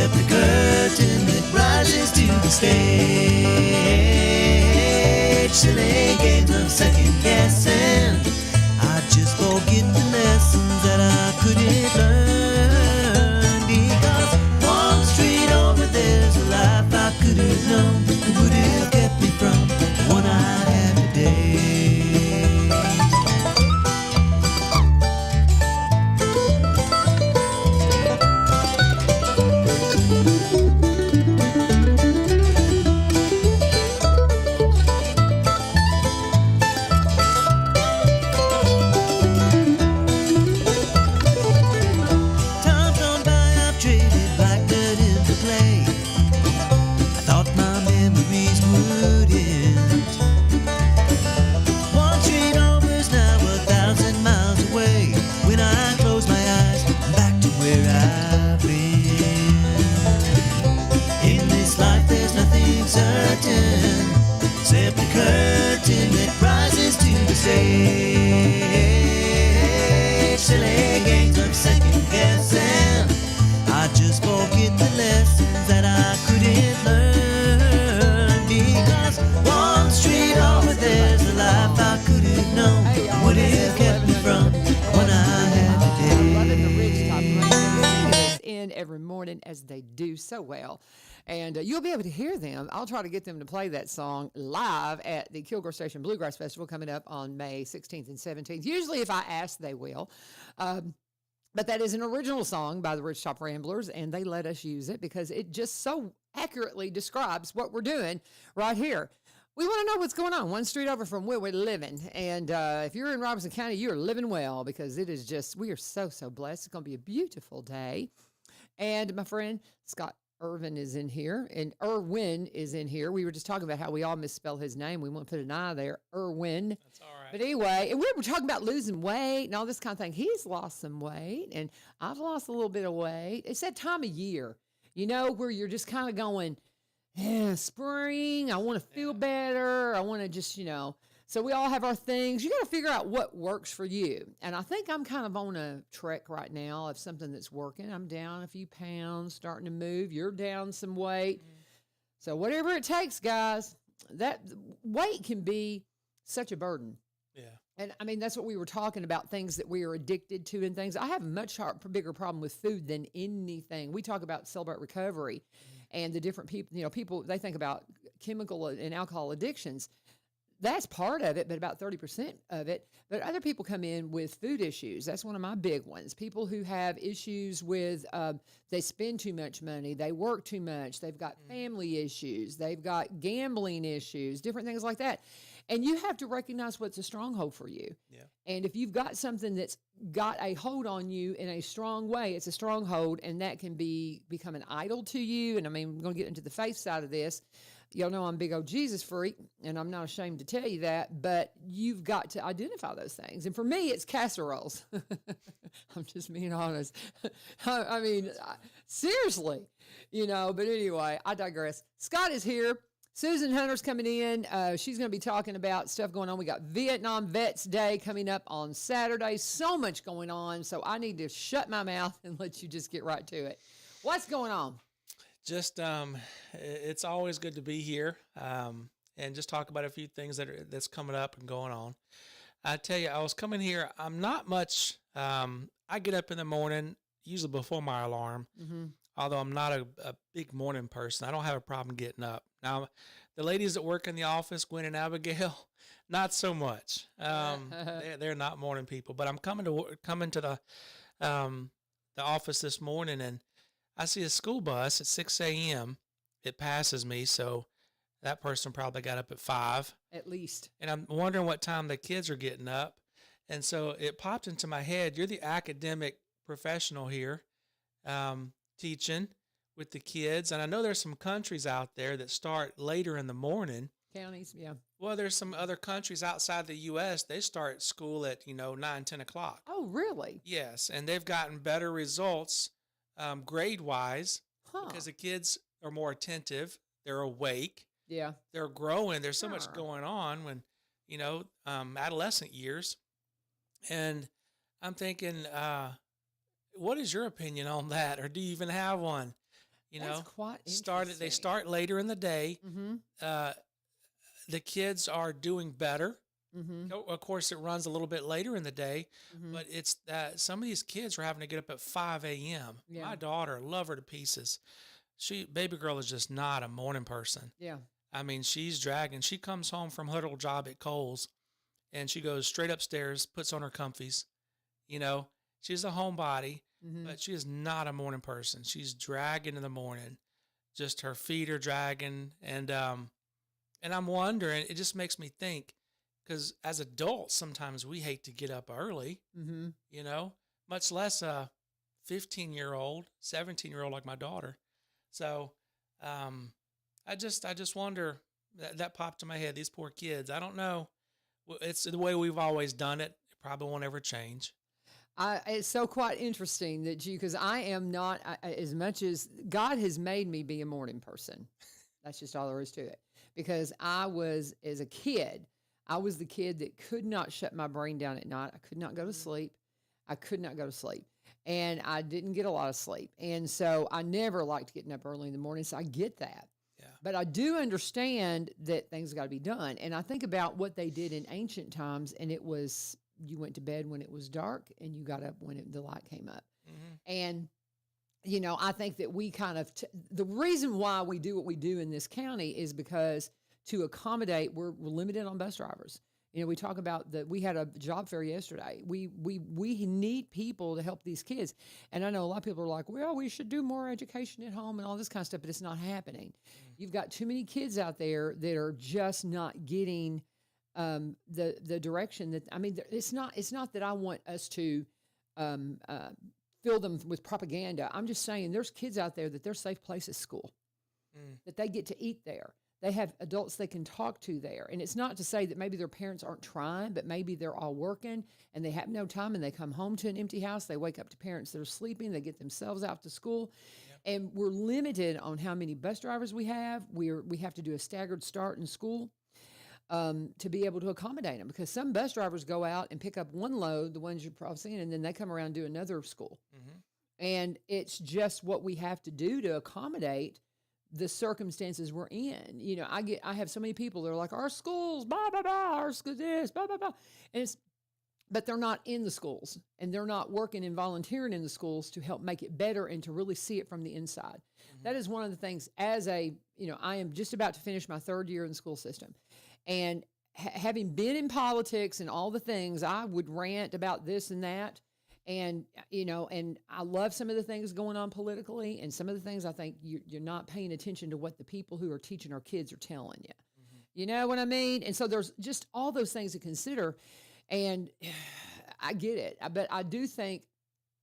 except the curtain that rises to the stage. Silly games of second guessing. I just forget the lessons that I couldn't learn, because one street over there's a life I could have known that would have kept me from the one I have today. Except the curtain that rises to the stage. Silly games of second guessing. I just forget the lessons that I couldn't learn, because one street over there's a life I could have known that would have kept me from what I had today. In every morning as they do so well. And you'll be able to hear them. I'll try to get them to play that song live at the Kilgore Station Bluegrass Festival coming up on May 16th and 17th. Usually if I ask, they will. But that is an original song by the Ridgetop Ramblers, and they let us use it because it just so accurately describes what we're doing right here. We want to know what's going on one street over from where we're living. And if you're in Robinson County, you're living well, because it is just, we are so, so blessed. It's going to be a beautiful day. And my friend Scott Erwin is in here, and Erwin is in here. We were just talking about how we all misspell his name. We won't put an I there. Erwin. That's all right. But anyway, and we were talking about losing weight and all this kind of thing. He's lost some weight, and I've lost a little bit of weight. It's that time of year, you know, where you're just kind of going, yeah, spring, I want to feel better. I want to just, you know. So we all have our things. You got to figure out what works for you. And I think I'm kind of on a trek right now of something that's working. I'm down a few pounds, starting to move. You're down some weight. So whatever it takes, guys, that weight can be such a burden. Yeah. And I mean, that's what we were talking about, things that we are addicted to and things. I have a much bigger problem with food than anything. We talk about Celebrate Recovery and the different people, you know, people, they think about chemical and alcohol addictions. That's part of it, but about 30% of it. But other people come in with food issues. That's one of my big ones. People who have issues with, they spend too much money, they work too much, they've got family issues, they've got gambling issues, different things like that. And you have to recognize what's a stronghold for you. Yeah. And if you've got something that's got a hold on you in a strong way, it's a stronghold, and that can become an idol to you. And I mean, we're going to get into the faith side of this. Y'all know I'm a big old Jesus freak, and I'm not ashamed to tell you that, but you've got to identify those things. And for me, it's casseroles. I'm just being honest. I mean, seriously, you know, but anyway, I digress. Scott is here. Susan Hunter's coming in. She's going to be talking about stuff going on. We got Vietnam Vets Day coming up on Saturday. So much going on, so I need to shut my mouth and let you just get right to it. What's going on? Just, it's always good to be here, and just talk about a few things that's coming up and going on. I tell you, I was coming here. I'm not much. I get up in the morning, usually before my alarm. Mm-hmm. Although I'm not a big morning person, I don't have a problem getting up. Now, the ladies that work in the office, Gwen and Abigail, not so much. They're not morning people. But I'm coming to the office this morning, and I see a school bus at 6 a.m. It passes me, so that person probably got up at 5. At least. And I'm wondering what time the kids are getting up. And so it popped into my head, you're the academic professional here, teaching with the kids. And I know there's some countries out there that start later in the morning. Counties, yeah. Well, there's some other countries outside the U.S., they start school at, 9, 10 o'clock. Oh, really? Yes, and they've gotten better results grade-wise because the kids are more attentive. They're awake. Yeah. They're growing. There's so much going on when, adolescent years. And I'm thinking, what is your opinion on that? Or do you even have one? You That's know, quite they interesting. start later in the day. Mm-hmm. The kids are doing better. Mm-hmm. Of course, it runs a little bit later in the day, Mm-hmm. but it's some of these kids are having to get up at 5 a.m. Yeah. My daughter, love her to pieces. Baby girl is just not a morning person. Yeah. I mean, she's dragging. She comes home from her little job at Kohl's, and she goes straight upstairs, puts on her comfies. You know, she's a homebody, Mm-hmm. but she is not a morning person. She's dragging in the morning, just her feet are dragging, and I'm wondering. It just makes me think, because as adults, sometimes we hate to get up early. Mm-hmm. You know, much less a 15-year-old, 17-year-old like my daughter. So, I just wonder, that popped in my head. These poor kids. I don't know. It's the way we've always done it. It probably won't ever change. It's so quite interesting that because I am not, as much as God has made me be a morning person. That's just all there is to it. Because I was, as a kid, I was the kid that could not shut my brain down at night. I could not go to sleep. I could not go to sleep. And I didn't get a lot of sleep. And so I never liked getting up early in the morning. So I get that. Yeah. But I do understand that things got to be done. And I think about what they did in ancient times, and it was you went to bed when it was dark and you got up when the light came up. Mm-hmm. And, you know, I think that we kind of, the reason why we do what we do in this county is because to accommodate, we're limited on bus drivers. You know, we talk about that. We had a job fair yesterday. We need people to help these kids. And I know a lot of people are like, well, we should do more education at home and all this kind of stuff, but it's not happening. You've got too many kids out there that are just not getting the direction that, I mean, it's not that I want us to fill them with propaganda. I'm just saying there's kids out there that their safe place is school, that they get to eat there. They have adults they can talk to there. And it's not to say that maybe their parents aren't trying, but maybe they're all working and they have no time and they come home to an empty house. They wake up to parents that are sleeping. They get themselves out to school. Yep. And we're limited on how many bus drivers we have. We have to do a staggered start in school to be able to accommodate them, because some bus drivers go out and pick up one load, the ones you've probably seen, and then they come around and do another school. Mm-hmm. And it's just what we have to do to accommodate the circumstances we're in. You know, I have so many people that are like, our schools, blah, blah, blah, our school this, blah, blah, blah. And but they're not in the schools and they're not working and volunteering in the schools to help make it better and to really see it from the inside. Mm-hmm. That is one of the things I am just about to finish my 3rd year in the school system. And having been in politics and all the things, I would rant about this and that. And, you know, and I love some of the things going on politically, and some of the things I think you're not paying attention to what the people who are teaching our kids are telling you. Mm-hmm. You know what I mean? And so there's just all those things to consider. And I get it. But I do think,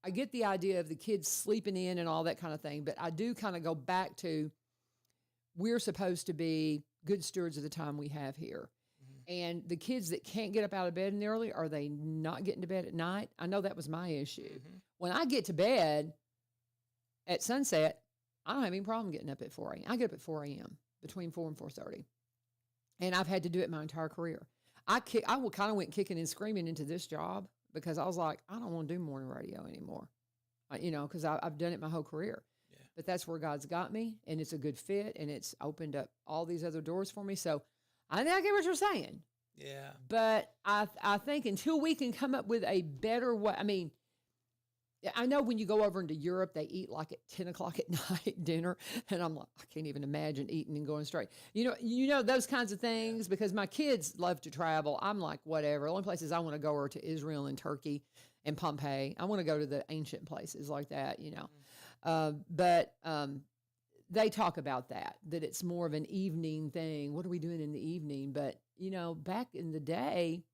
I get the idea of the kids sleeping in and all that kind of thing. But I do kind of go back to, we're supposed to be good stewards of the time we have here. And the kids that can't get up out of bed in the early, are they not getting to bed at night? I know that was my issue. Mm-hmm. When I get to bed at sunset, I don't have any problem getting up at 4 a.m. I get up at 4 a.m., between 4 and 4:30. And I've had to do it my entire career. I kind of went kicking and screaming into this job because I was like, I don't want to do morning radio anymore, you know, because I've done it my whole career. Yeah. But that's where God's got me, and it's a good fit, and it's opened up all these other doors for me. So I get what you're saying. Yeah. But I think until we can come up with a better way, I mean, I know when you go over into Europe, they eat like at 10 o'clock at night dinner. And I'm like, I can't even imagine eating and going straight. You know, those kinds of things, because my kids love to travel. I'm like, whatever. The only places I want to go are to Israel and Turkey and Pompeii. I want to go to the ancient places like that, you know. But they talk about that it's more of an evening thing. What are we doing in the evening? But, you know, back in the day,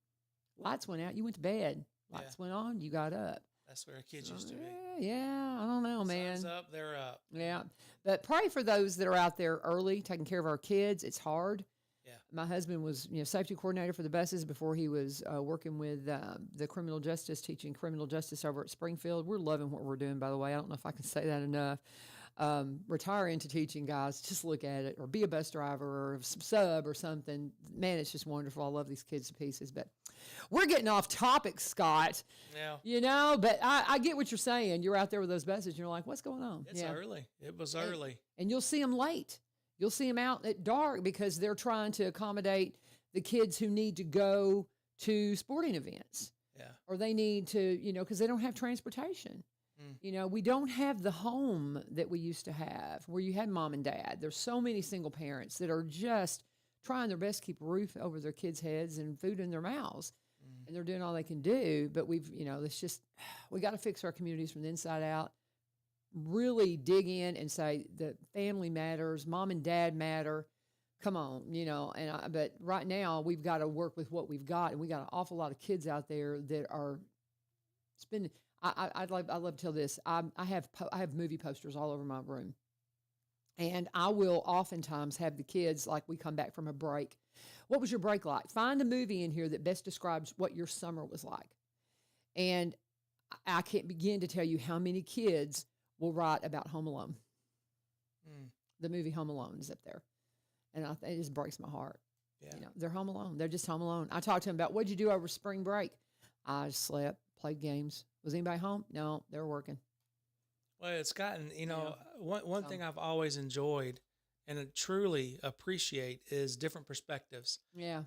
lights went out, you went to bed. Lights went on, you got up. That's where our kids used to be. Yeah, I don't know, man. Sun's up, they're up. Yeah. But pray for those that are out there early, taking care of our kids. It's hard. Yeah. My husband was, safety coordinator for the buses before he was working with the criminal justice, teaching criminal justice over at Springfield. We're loving what we're doing, by the way. I don't know if I can say that enough. Retire into teaching, guys. Just look at it, or be a bus driver or sub or something. Man, it's just wonderful. I love these kids to pieces. But We're getting off topic, Scott. Yeah. You know, but I get what you're saying. You're out there with those buses, and you're like, what's going on? It's early. It was early. And you'll see them late. You'll see them out at dark because they're trying to accommodate the kids who need to go to sporting events. Yeah. Or they need to, because they don't have transportation. We don't have the home that we used to have where you had mom and dad. There's so many single parents that are just trying their best to keep a roof over their kids' heads and food in their mouths. And they're doing all they can do. But we got to fix our communities from the inside out. Really dig in and say that family matters, mom and dad matter. Come on, but right now we've got to work with what we've got, and we got an awful lot of kids out there that are spending. I love to tell this. I have movie posters all over my room, and I will oftentimes have the kids, like, we come back from a break. What was your break like? Find a movie in here that best describes what your summer was like, and I can't begin to tell you how many kids will write about Home Alone. The movie Home Alone is up there. And it just breaks my heart. Yeah. They're home alone. They're just home alone. I talked to them about, what'd you do over spring break? I slept, played games. Was anybody home? No, they were working. Well, it's gotten, one thing I've always enjoyed and truly appreciate is different perspectives. Yeah.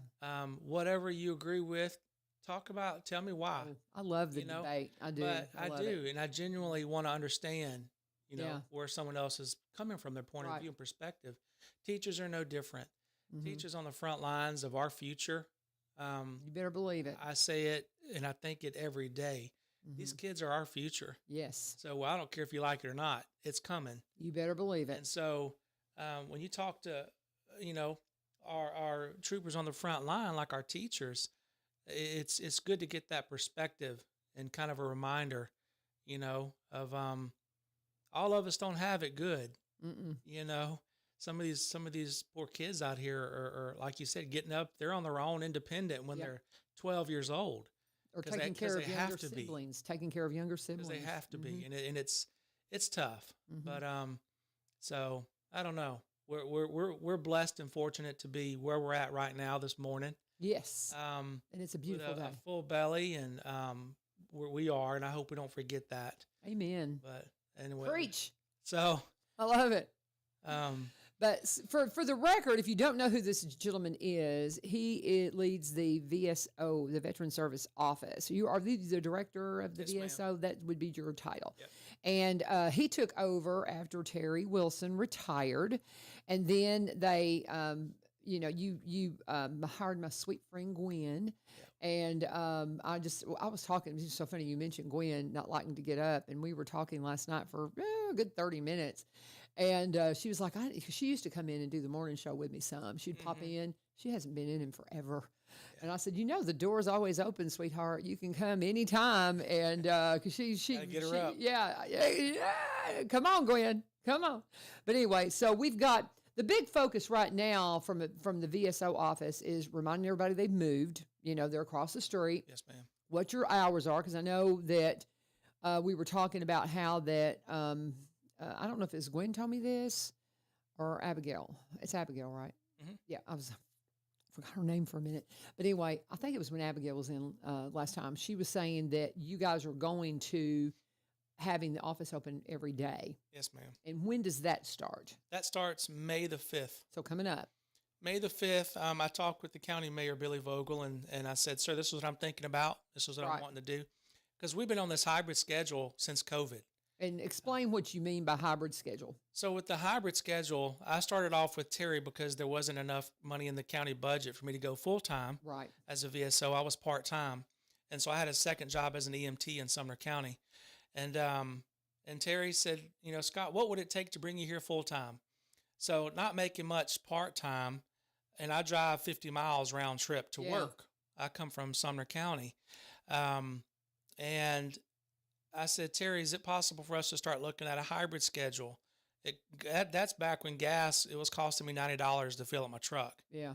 Whatever you agree with, tell me why. I love the debate. I do. But I do. And I genuinely want to understand, where someone else is coming from, their point of view and perspective. Teachers are no different. Teachers on the front lines of our future. You better believe it. I say it and I think it every day. These kids are our future. Yes. So I don't care if you like it or not. It's coming. You better believe it. And so when you talk to, our troopers on the front line, like our teachers, it's good to get that perspective and kind of a reminder, of all of us don't have it good. Some of these poor kids out here are, like you said, getting up. They're on their own, independent when they're 12 years old, or taking care of younger siblings. Taking care of younger siblings because they have to be, and it's tough. But so I don't know. We're blessed and fortunate to be where we're at right now this morning. Yes. And it's a beautiful day. A full belly, and where we are, and I hope we don't forget that. Amen. But anyway, preach. So I love it. But for the record, if you don't know who this gentleman is, he leads the VSO, the Veteran Service Office. You are the director of the VSO. Ma'am. That would be your title. Yep. And he took over after Terry Wilson retired, and then they, you hired my sweet friend Gwen. And I was talking. It's so funny you mentioned Gwen not liking to get up, and we were talking last night for a good 30 minutes. And she was like, she used to come in and do the morning show with me some. She'd pop in. She hasn't been in forever. Yeah. And I said, the door's always open, sweetheart. You can come anytime. And because she get her up. Yeah. Come on, Gwen. Come on. But anyway, so we've got the big focus right now from the VSO office is reminding everybody they've moved. They're across the street. Yes, ma'am. What your hours are, because I know that we were talking about how that I don't know if it's Gwen told me this or Abigail. It's Abigail, right? Yeah, I forgot her name for a minute. But anyway, I think it was when Abigail was in last time. She was saying that you guys are going to having the office open every day. Yes, ma'am. And when does that start? That starts May the 5th. So coming up. May the 5th, I talked with the county mayor, Billy Vogel, and I said, sir, this is what I'm thinking about. This is what I'm wanting to do. Because we've been on this hybrid schedule since COVID. And explain what you mean by hybrid schedule. So with the hybrid schedule, I started off with Terry because there wasn't enough money in the county budget for me to go full-time as a VSO. I was part-time. And so I had a second job as an EMT in Sumner County. And Terry said, Scott, what would it take to bring you here full-time? So not making much part-time, and I drive 50 miles round trip to work. I come from Sumner County. And I said, Terry, is it possible for us to start looking at a hybrid schedule? That's back when gas, it was costing me $90 to fill up my truck. Yeah.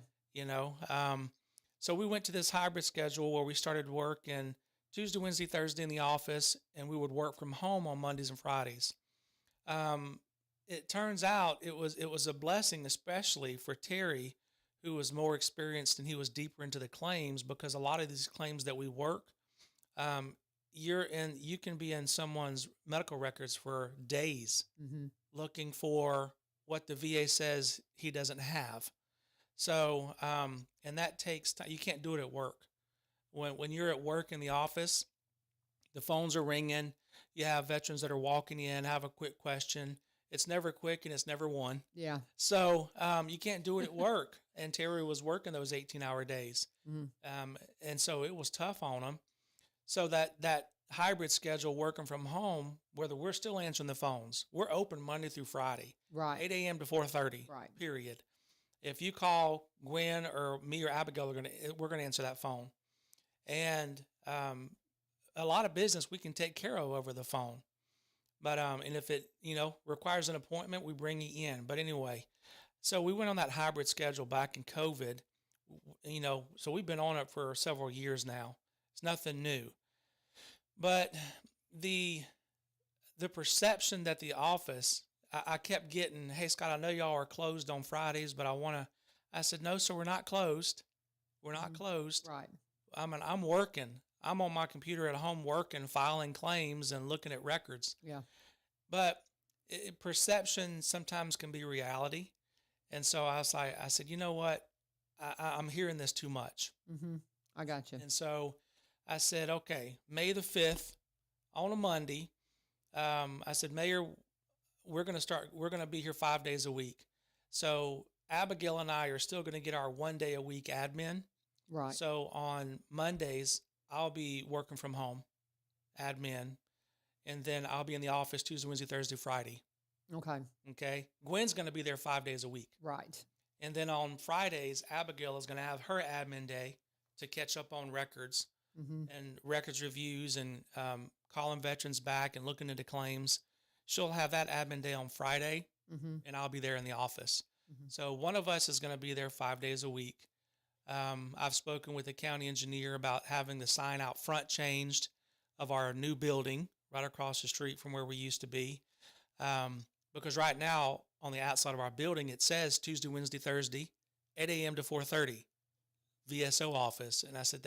So we went to this hybrid schedule where we started working Tuesday, Wednesday, Thursday in the office, and we would work from home on Mondays and Fridays. It turns out it was a blessing, especially for Terry, who was more experienced and he was deeper into the claims, because a lot of these claims that we work, you can be in someone's medical records for days looking for what the VA says he doesn't have. So, and that takes time. You can't do it at work. When you're at work in the office, the phones are ringing. You have veterans that are walking in, have a quick question. It's never quick and it's never one. Yeah. So you can't do it at work. And Terry was working those 18-hour days. And so it was tough on him. So that hybrid schedule, working from home, whether we're still answering the phones, we're open Monday through Friday, Right. 8 a.m. to 4:30, Right. period. If you call Gwen or me or Abigail, we're gonna answer that phone. And a lot of business we can take care of over the phone. But and if it requires an appointment, we bring you in. But anyway, so we went on that hybrid schedule back in COVID. So we've been on it for several years now. It's nothing new. But the perception that the office, I kept getting, hey, Scott, I know y'all are closed on Fridays, but I said, no, sir, we're not closed. We're not closed. Right. I'm working. I'm on my computer at home working, filing claims and looking at records. Yeah. But perception sometimes can be reality. And so I said, you know what? I'm hearing this too much. I got you. And so I said, okay, May the 5th on a Monday. I said, Mayor, we're going to be here 5 days a week. So Abigail and I are still going to get our 1 day a week admin. Right. So on Mondays, I'll be working from home, admin, and then I'll be in the office Tuesday, Wednesday, Thursday, Friday. Okay. Gwen's going to be there 5 days a week. Right. And then on Fridays, Abigail is going to have her admin day to catch up on records and records reviews and calling veterans back and looking into claims. She'll have that admin day on Friday, and I'll be there in the office. So one of us is going to be there 5 days a week. I've spoken with the county engineer about having the sign out front changed of our new building right across the street from where we used to be. Because right now on the outside of our building, it says Tuesday, Wednesday, Thursday, 8 a.m. to 4:30, VSO office. And I said,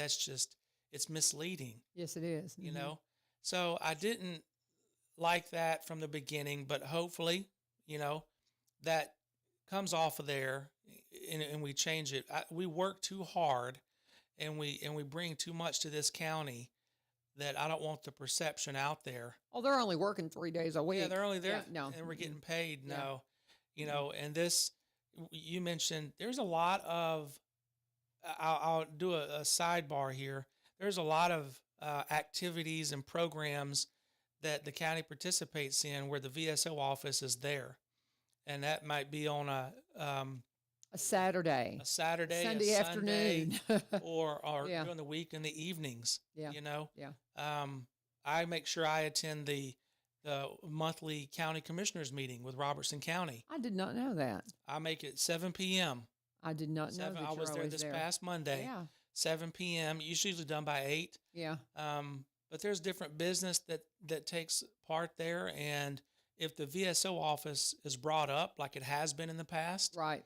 it's misleading. Yes, it is. You know? So I didn't like that from the beginning, but hopefully, that comes off of there and we change it. We work too hard and we bring too much to this county that I don't want the perception out there. Oh, they're only working 3 days a week. Yeah, they're only there no. and we're getting paid. No, and this, you mentioned there's a lot of, I'll do a sidebar here. There's a lot of activities and programs that the county participates in where the VSO office is there. And that might be on a Saturday, Sunday afternoon, or Yeah. during the week in the evenings. Yeah. Yeah. I make sure I attend the monthly county commissioners meeting with Robertson County. I did not know that. I make it 7 p.m. I did not know that I you're was there always this there. past Monday. Yeah. 7 p.m. Usually done by 8. Yeah. But there's different business that takes part there, and if the VSO office is brought up like it has been in the past, Right.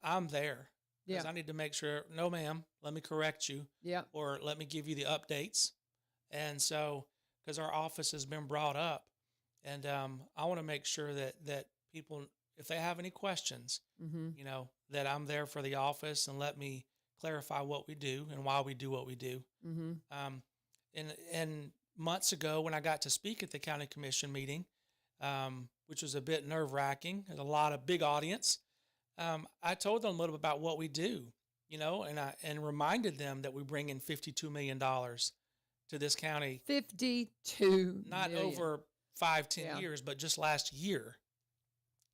I'm there. Yeah. Because I need to make sure, no, ma'am, let me correct you. Yeah. Or let me give you the updates. And so, because our office has been brought up, and I want to make sure that people, if they have any questions, that I'm there for the office and let me clarify what we do and why we do what we do. And months ago, when I got to speak at the county commission meeting, which was a bit nerve-wracking, there's a lot of big audience. I told them a little bit about what we do, and reminded them that we bring in $52 million to this county. 52 Not million. over 5-10 years, but just last year.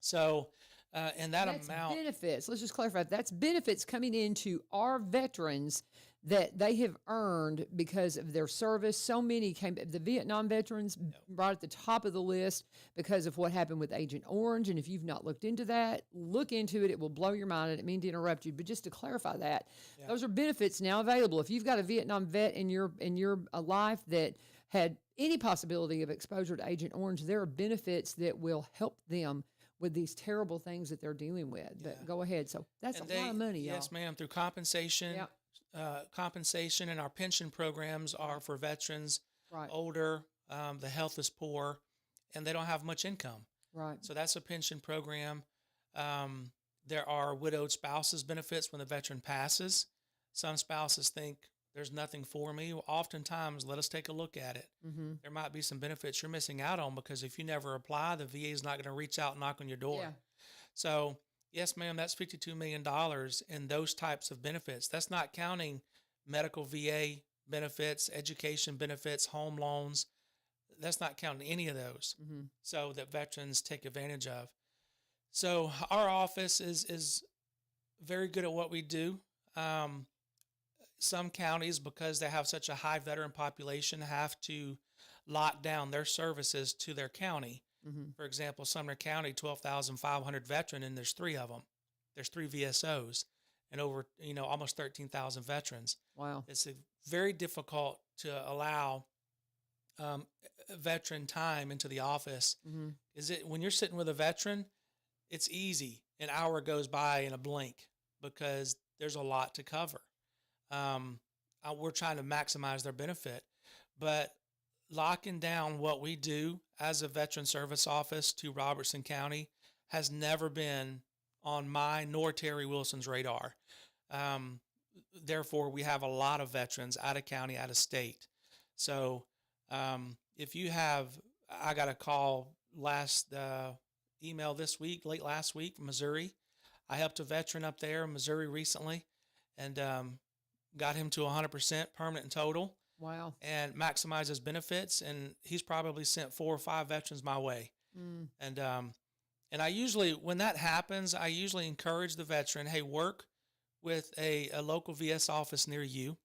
So, and that's benefits. Let's just clarify. That's benefits coming into our veterans that they have earned because of their service. So many came, the Vietnam veterans right at the top of the list because of what happened with Agent Orange. And if you've not looked into that, look into it. It will blow your mind. I didn't mean to interrupt you, but just to clarify that, those are benefits now available. If you've got a Vietnam vet in your life that had any possibility of exposure to Agent Orange, there are benefits that will help them with these terrible things that they're dealing with. But Yeah. go ahead. So that's And a lot of money, y'all. yes, ma'am, through compensation, Yep. compensation, and our pension programs are for veterans, Right. older, the health is poor, and they don't have much income. Right. So that's a pension program. There are widowed spouses benefits when the veteran passes. Some spouses think there's nothing for me. Well, oftentimes, let us take a look at it. Mm-hmm. There might be some benefits you're missing out on because if you never apply, the VA is not going to reach out and knock on your door. Yeah. So, yes, ma'am, that's $52 million in those types of benefits. That's not counting medical VA benefits, education benefits, home loans. That's not counting any of those. Mm-hmm. So that veterans take advantage of. So our office is very good at what we do. Some counties, because they have such a high veteran population, have to lock down their services to their county. Mm-hmm. For example, Sumner County, 12,500 veteran, and there's 3 of them. There's 3 VSOs and over, almost 13,000 veterans. Wow. It's very difficult to allow veteran time into the office. Mm-hmm. When you're sitting with a veteran, it's easy. An hour goes by in a blink because there's a lot to cover. We're trying to maximize their benefit, but locking down what we do as a veteran service office to Robertson County has never been on my nor Terry Wilson's radar. Therefore, we have a lot of veterans out of county, out of state. So if you have, I got a call email this week, late last week from Missouri. I helped a veteran up there in Missouri recently and got him to 100% permanent and total. Wow. And maximize his benefits. And he's probably sent 4 or 5 veterans my way. Mm. And I usually, when that happens, I usually encourage the veteran, hey, work with a local VS office near you.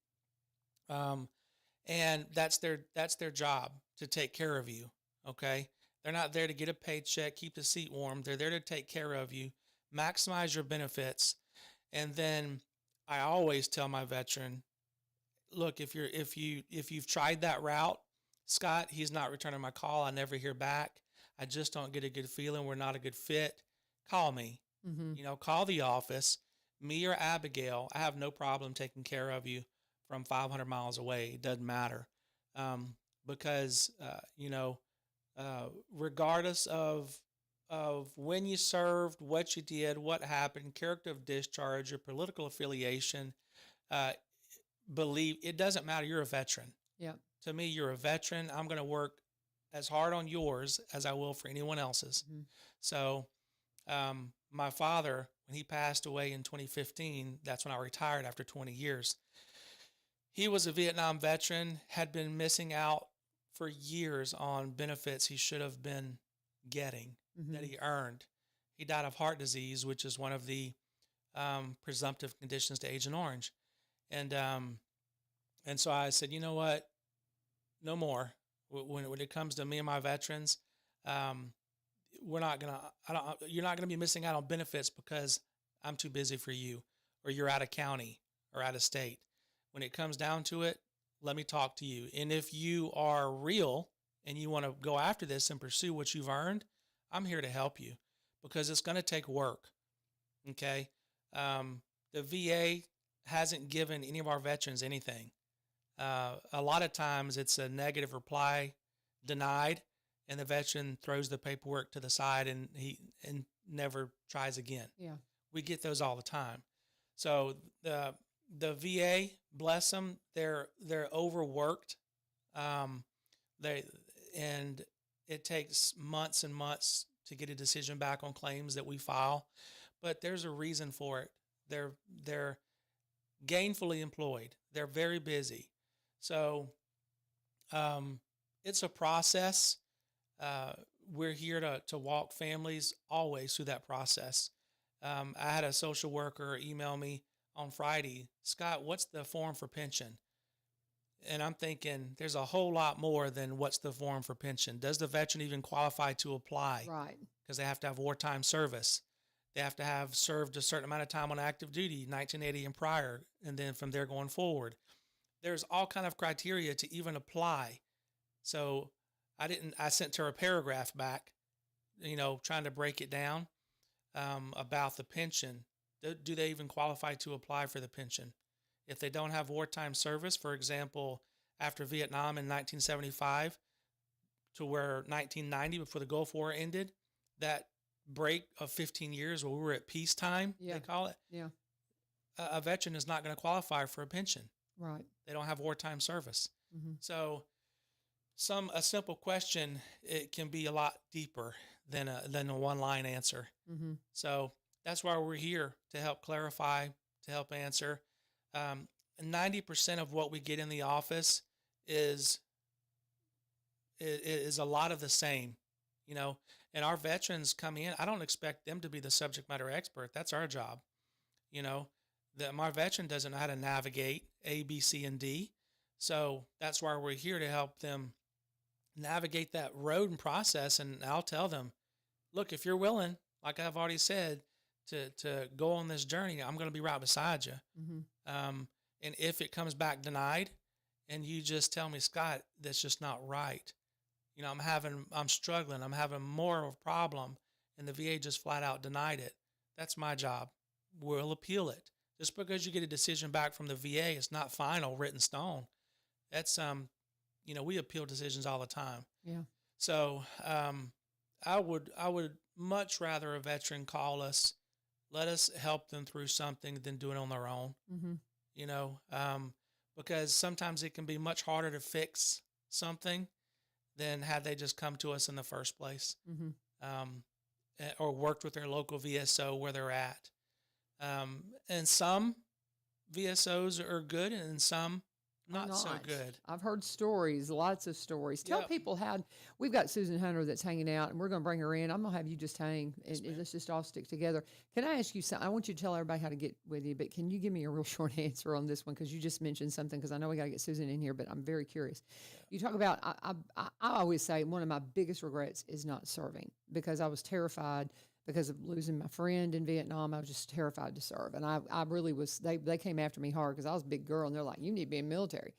And that's their job, to take care of you. Okay. They're not there to get a paycheck, keep the seat warm. They're there to take care of you, maximize your benefits. And then I always tell my veteran, look, if you've tried that route, Scott, he's not returning my call. I never hear back. I just don't get a good feeling. We're not a good fit. Call me. Mm-hmm. Call the office. Me or Abigail, I have no problem taking care of you from 500 miles away. It doesn't matter. Because, regardless of when you served, what you did, what happened, character of discharge, your political affiliation, believe it doesn't matter. You're a veteran. Yeah. To me, you're a veteran. I'm going to work as hard on yours as I will for anyone else's. Mm-hmm. So, my father, when he passed away in 2015, that's when I retired after 20 years. He was a Vietnam veteran, had been missing out for years on benefits he should have been getting, Mm-hmm. that he earned. He died of heart disease, which is one of the presumptive conditions to Agent Orange. And so I said, you know what? No more. When it comes to me and my veterans, you're not gonna be missing out on benefits because I'm too busy for you, or you're out of county or out of state. When it comes down to it, let me talk to you. And if you are real and you want to go after this and pursue what you've earned, I'm here to help you, because it's going to take work. Okay. The VA hasn't given any of our veterans anything. A lot of times it's a negative reply, denied, and the veteran throws the paperwork to the side and never tries again. Yeah. We get those all the time. So the VA, bless them, they're overworked. And it takes months and months to get a decision back on claims that we file, but there's a reason for it. They're gainfully employed. They're very busy. So it's a process. We're here to walk families always through that process. I had a social worker email me on Friday, Scott, what's the form for pension? And I'm thinking there's a whole lot more than what's the form for pension. Does the veteran even qualify to apply? Right. Because they have to have wartime service. They have to have served a certain amount of time on active duty, 1980 and prior, and then from there going forward. There's all kind of criteria to even apply. So I sent her a paragraph back trying to break it down about the pension. Do they even qualify to apply for the pension? If they don't have wartime service, for example, after Vietnam in 1975 to where 1990, before the Gulf War ended, that break of 15 years where we were at peacetime, they call it, Yeah. a veteran is not going to qualify for a pension. Right. They don't have wartime service. Mm-hmm. So a simple question, it can be a lot deeper than a one-line answer. Mm-hmm. So that's why we're here, to help clarify, to help answer. 90% of what we get in the office is a lot of the same, and our veterans come in. I don't expect them to be the subject matter expert. That's our job. My veteran doesn't know how to navigate A, B, C, and D. So that's why we're here, to help them navigate that road and process. And I'll tell them, look, if you're willing, like I've already said, to go on this journey, I'm going to be right beside you. Mm-hmm. And if it comes back denied, and you just tell me, Scott, that's just not right. I'm struggling. I'm having more of a problem, and the VA just flat out denied it. That's my job. We'll appeal it. Just because you get a decision back from the VA, it's not final, written stone. That's we appeal decisions all the time. Yeah. So I would much rather a veteran call us, let us help them through something, than do it on their own. Mm-hmm. Because sometimes it can be much harder to fix something than had they just come to us in the first place, Mm-hmm. Or worked with their local VSO where they're at. And some VSOs are good, and some not so good. I've heard stories, lots of stories. Tell Yep. people how. We've got Susan Hunter that's hanging out, and we're going to bring her in. I'm going to have you just hang, and let's just all stick together. Can I ask you something? I want you to tell everybody how to get with you, but can you give me a real short answer on this one? Because you just mentioned something, because I know we got to get Susan in here, but I'm very curious. You talk about, I always say one of my biggest regrets is not serving, because I was terrified because of losing my friend in Vietnam. I was just terrified to serve. And I really was, they came after me hard, because I was a big girl, and they're like, you need to be in the military.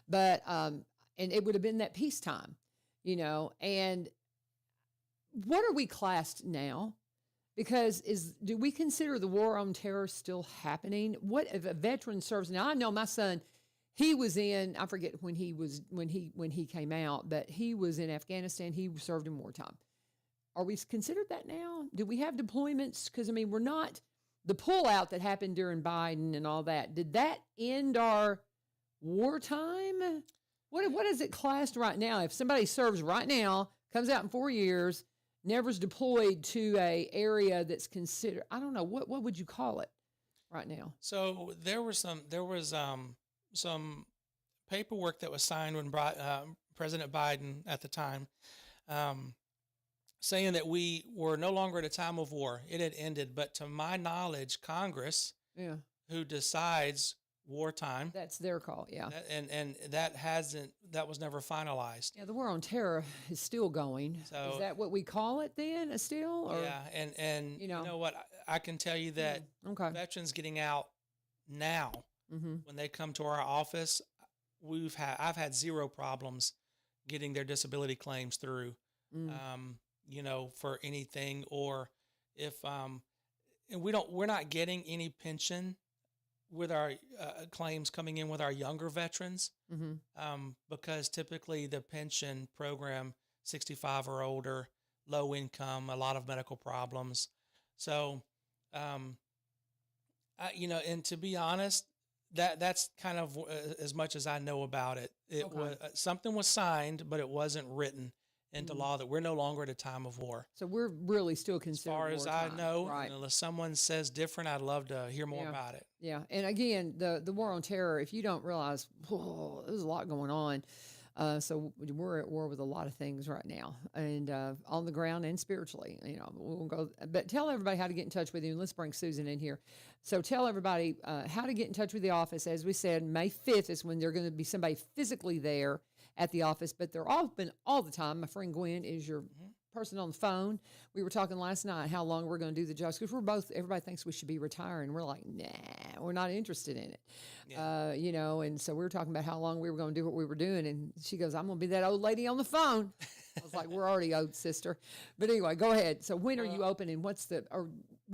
But, and it would have been that peacetime, and what are we classed now? Because do we consider the war on terror still happening? What if a veteran serves? Now, I know my son, he was in, I forget when he came out, but he was in Afghanistan. He served in wartime. Are we considered that now? Do we have deployments? Because, we're not, the pullout that happened during Biden and all that, did that end our wartime? What is it classed right now? If somebody serves right now, comes out in 4 years, never's deployed to a area that's considered, I don't know, what would you call it right now? So there was some paperwork that was signed when President Biden at the time, saying that we were no longer at a time of war. It had ended. But to my knowledge, Congress, who decides wartime, that's their call. Yeah. And that was never finalized. Yeah. The war on terror is still going. So is that what we call it then? Still? Or? Yeah. And you know what? I can tell you that veterans getting out now, when they come to our office, I've had zero problems getting their disability claims through. For anything, or if and we're not getting any pension with our claims coming in with our younger veterans, because typically the pension program, 65 or older, low income, a lot of medical problems. So, and to be honest, that's kind of as much as I know about it. It was something was signed, but it wasn't written into law that we're no longer at a time of war. So we're really still considered wartime. As far as I know, right. And unless someone says different, I'd love to hear more about it. Yeah, and again, the war on terror, if you don't realize, there's a lot going on. So we're at war with a lot of things right now, and on the ground and spiritually. We'll go. But tell everybody how to get in touch with you, and let's bring Susan in here. So tell everybody how to get in touch with the office. As we said, May 5th is when there's going to be somebody physically there at the office, but they're open all the time. My friend Gwen is your person on the phone. We were talking last night how long we're going to do the jobs because everybody thinks we should be retiring. We're like, nah, we're not interested in it. Yeah. And so we were talking about how long we were going to do what we were doing. And she goes, I'm going to be that old lady on the phone. I was like, we're already old, sister. But anyway, go ahead. So when are you open and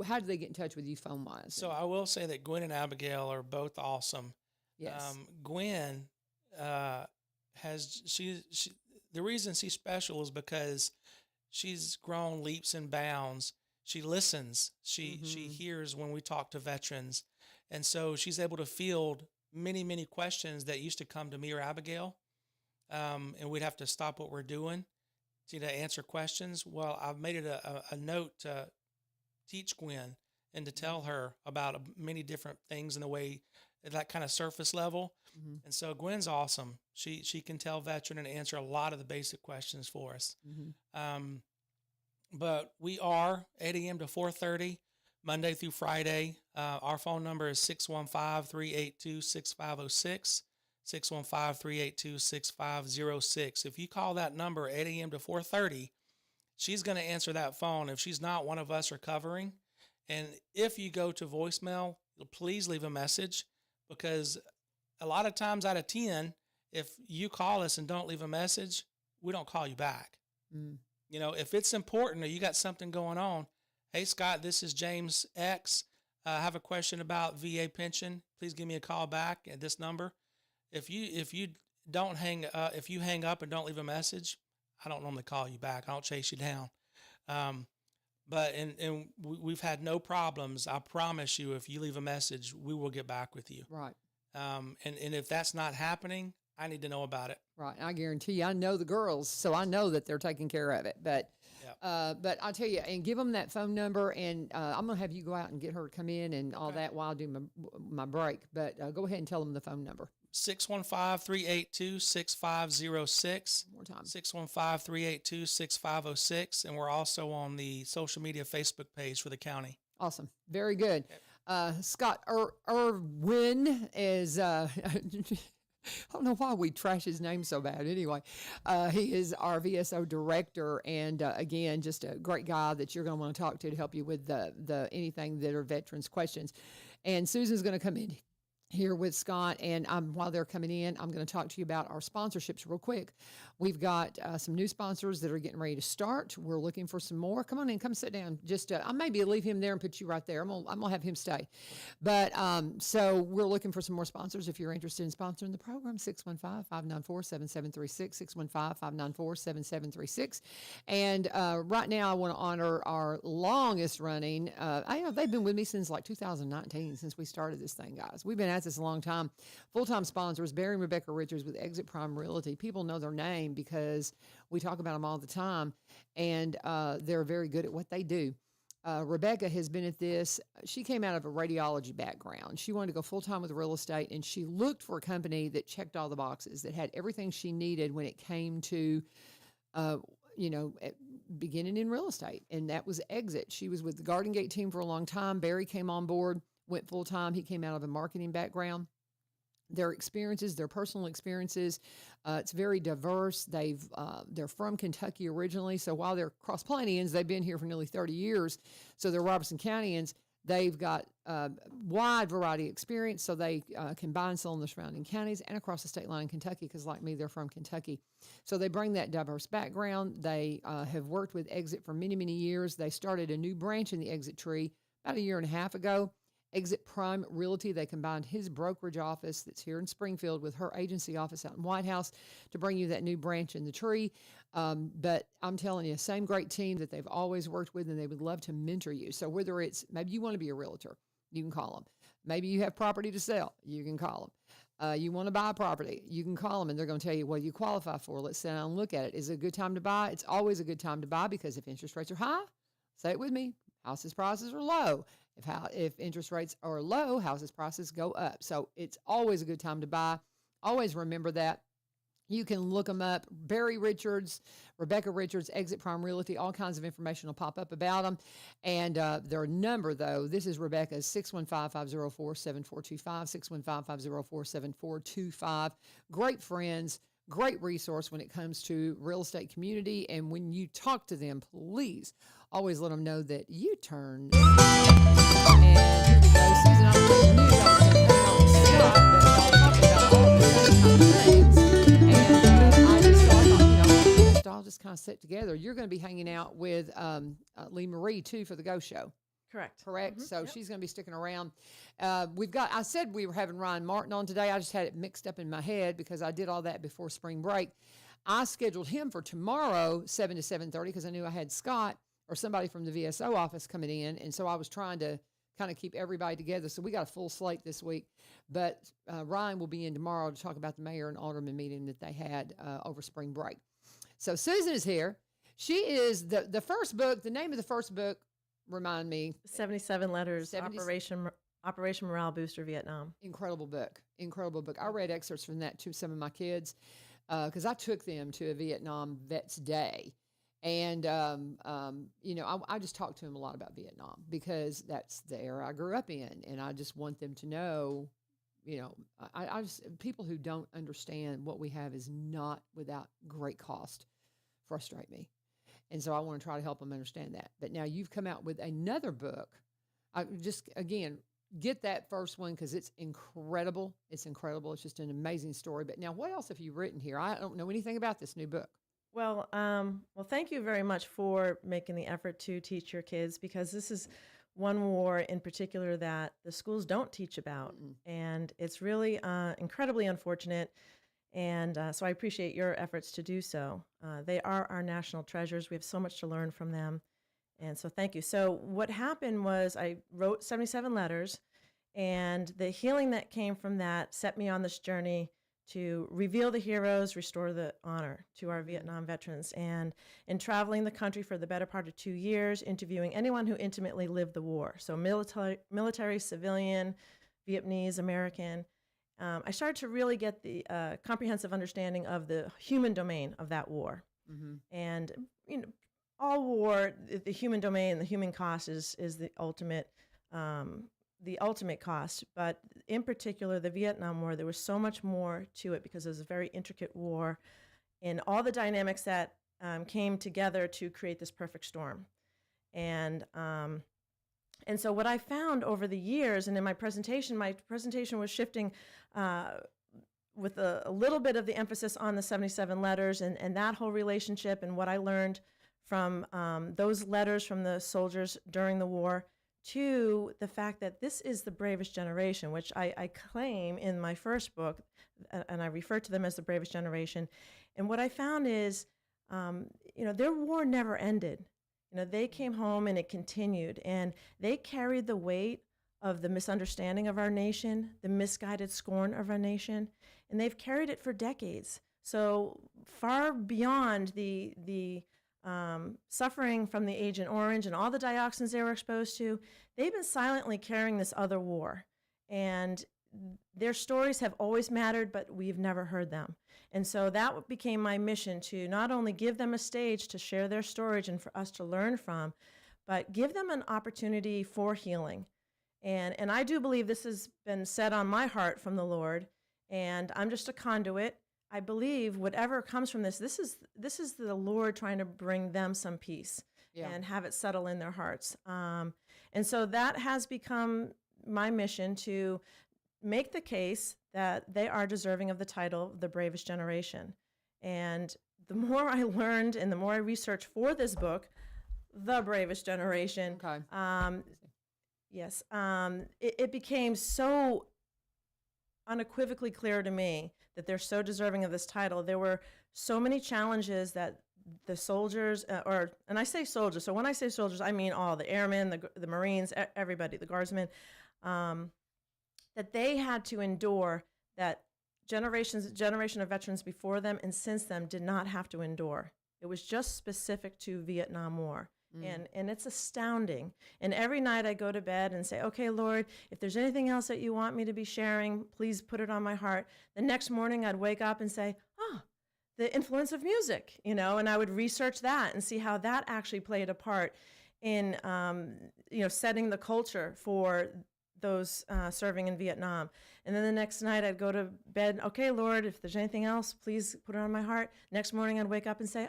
how do they get in touch with you phone wise? So I will say that Gwen and Abigail are both awesome. Yes. Gwen the reason she's special is because she's grown leaps and bounds. She listens. She hears when we talk to veterans. And so she's able to field many, many questions that used to come to me or Abigail. And we'd have to stop what we're doing to answer questions. Well, I've made it a note to teach Gwen and to tell her about many different things in the way, that kind of surface level. Mm-hmm. And so Gwen's awesome. She can tell veteran and answer a lot of the basic questions for us. Mm-hmm. But we are 8 a.m. to 4:30, Monday through Friday. Our phone number is 615-382-6506, 615-382-6506. If you call that number 8 a.m. to 4:30, she's going to answer that phone. If she's not, one of us are covering. And if you go to voicemail, please leave a message, because a lot of times out of 10, if you call us and don't leave a message, we don't call you back. Mm. If it's important or you got something going on, hey, Scott, this is James X. I have a question about VA pension. Please give me a call back at this number. If you hang up and don't leave a message, I don't normally call you back. I don't chase you down. But we've had no problems. I promise you, if you leave a message, we will get back with you. Right. And if that's not happening, I need to know about it. Right. I guarantee you, I know the girls, so I know that they're taking care of it. But, but I'll tell you, and give them that phone number, and I'm going to have you go out and get her to come in and all that while I do my break. But go ahead and tell them the phone number. 615-382-6506. One more time. 615-382-6506. And we're also on the social media Facebook page for the county. Awesome. Very good. Scott Erwin is, I don't know why we trash his name so bad. Anyway, he is our VSO director, and again, just a great guy that you're going to want to talk to help you with the anything that are veterans questions. And Susan's going to come in here with Scott, and while they're coming in, I'm going to talk to you about our sponsorships real quick. We've got some new sponsors that are getting ready to start. We're looking for some more. Come on in, come sit down. Just I maybe leave him there and put you right there. I'm gonna have him stay. But so we're looking for some more sponsors. If you're interested in sponsoring the program, 615-594-7736, 615-594-7736. And right now, I want to honor our longest running. They've been with me since like 2019, since we started this thing, guys. We've been at this a long time. Full-time sponsors, Barry and Rebecca Richards with Exit Prime Realty. People know their name because we talk about them all the time, and they're very good at what they do. Rebecca has been at this. She came out of a radiology background. She wanted to go full-time with real estate, and she looked for a company that checked all the boxes, that had everything she needed when it came to, beginning in real estate, and that was Exit. She was with the Garden Gate team for a long time. Barry came on board, went full-time. He came out of a marketing background. Their experiences, their personal experiences, it's very diverse. They're from Kentucky originally, so while they're cross-Plainians, they've been here for nearly 30 years. So they're Robertson Countyans. They've got a wide variety of experience, so they can buy and sell in the surrounding counties and across the state line in Kentucky, because like me, they're from Kentucky. So they bring that diverse background. They have worked with Exit for many, many years. They started a new branch in the Exit tree about a year and a half ago. Exit Prime Realty, they combined his brokerage office that's here in Springfield with her agency office out in White House to bring you that new branch in the tree. But I'm telling you, same great team that they've always worked with, and they would love to mentor you. So whether it's maybe you want to be a realtor, you can call them. Maybe you have property to sell, you can call them. You want to buy a property, you can call them, and they're going to tell you what you qualify for. Let's sit down and look at it. Is it a good time to buy? It's always a good time to buy, because if interest rates are high, say it with me, houses prices are low. If interest rates are low, houses prices go up. So it's always a good time to buy. Always remember that. You can look them up. Barry Richards, Rebecca Richards, Exit Prime Realty, all kinds of information will pop up about them. And their number, though, this is Rebecca's 615-504-7425, 615-504-7425. Great friends, great resource when it comes to real estate community. And when you talk to them, please always let them know that you turned. And here we go. Susan, I knew I was going to hang on to Scott, but y'all talking about all the same kind of things. And I just thought, we just all just kind of sit together. You're going to be hanging out with Lee Marie, too, for the Go Show. Correct. So she's going to be sticking around. I said we were having Ryan Martin on today. I just had it mixed up in my head because I did all that before spring break. I scheduled him for tomorrow, 7 to 7:30, because I knew I had Scott or somebody from the VSO office coming in. And so I was trying to kind of keep everybody together. So we got a full slate this week. But Ryan will be in tomorrow to talk about the mayor and alderman meeting that they had over spring break. So Susan is here. She is the first book. The name of the first book, remind me. 77 Letters, Operation Morale Booster Vietnam. Incredible book. I read excerpts from that to some of my kids because I took them to a Vietnam Vets Day. And, I just talked to them a lot about Vietnam because that's the era I grew up in. And I just want them to know, I just, people who don't understand what we have is not without great cost frustrate me. And so I want to try to help them understand that. But now you've come out with another book. I just, again, get that first one because it's incredible. It's just an amazing story. But now what else have you written here? I don't know anything about this new book. Well, thank you very much for making the effort to teach your kids because this is one war in particular that the schools don't teach about. And it's really incredibly unfortunate. And so I appreciate your efforts to do so. They are our national treasures. We have so much to learn from them. And so thank you. So what happened was I wrote 77 letters, and the healing that came from that set me on this journey to reveal the heroes, restore the honor to our Vietnam veterans. And in traveling the country for the better part of 2 years, interviewing anyone who intimately lived the war, so military, civilian, Vietnamese, American, I started to really get the comprehensive understanding of the human domain of that war. And all war, the human domain, the human cost is the ultimate cost. But in particular, the Vietnam War, there was so much more to it because it was a very intricate war, and all the dynamics that came together to create this perfect storm. And so what I found over the years, and in my presentation was shifting with a little bit of the emphasis on the 77 letters and that whole relationship and what I learned from those letters from the soldiers during the war to the fact that this is the bravest generation, which I claim in my first book, and I refer to them as the bravest generation. And what I found is, their war never ended. They came home and it continued, and they carried the weight of the misunderstanding of our nation, the misguided scorn of our nation, and they've carried it for decades. So far beyond the suffering from the Agent Orange and all the dioxins they were exposed to, they've been silently carrying this other war. And their stories have always mattered, but we've never heard them. And so that became my mission, to not only give them a stage to share their stories and for us to learn from, but give them an opportunity for healing. And I do believe this has been set on my heart from the Lord, and I'm just a conduit. I believe whatever comes from this is the Lord trying to bring them some peace and have it settle in their hearts. And so that has become my mission, to make the case that they are deserving of the title, The Bravest Generation. And the more I learned and the more I researched for this book, The Bravest Generation, it became so unequivocally clear to me that they're so deserving of this title. There were so many challenges that the soldiers, and I say soldiers, so when I say soldiers, I mean all, the airmen, the Marines, everybody, the guardsmen, that they had to endure, that generation of veterans before them and since them did not have to endure. It was just specific to Vietnam War. And it's astounding. And every night I go to bed and say, okay, Lord, if there's anything else that you want me to be sharing, please put it on my heart. The next morning I'd wake up and say, the influence of music, and I would research that and see how that actually played a part in, setting the culture for those serving in Vietnam. And then the next night I'd go to bed, okay, Lord, if there's anything else, please put it on my heart. Next morning I'd wake up and say,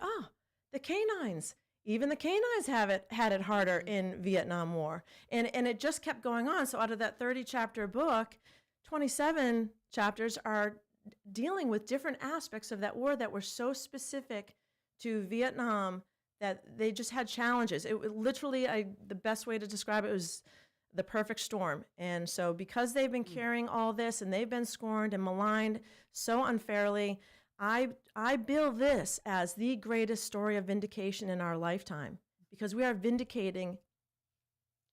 the canines. Even the canines had it harder in Vietnam War. And it just kept going on. So out of that 30-chapter book, 27 chapters are dealing with different aspects of that war that were so specific to Vietnam that they just had challenges. It literally, the best way to describe it was the perfect storm. And so because they've been carrying all this and they've been scorned and maligned so unfairly, I bill this as the greatest story of vindication in our lifetime, because we are vindicating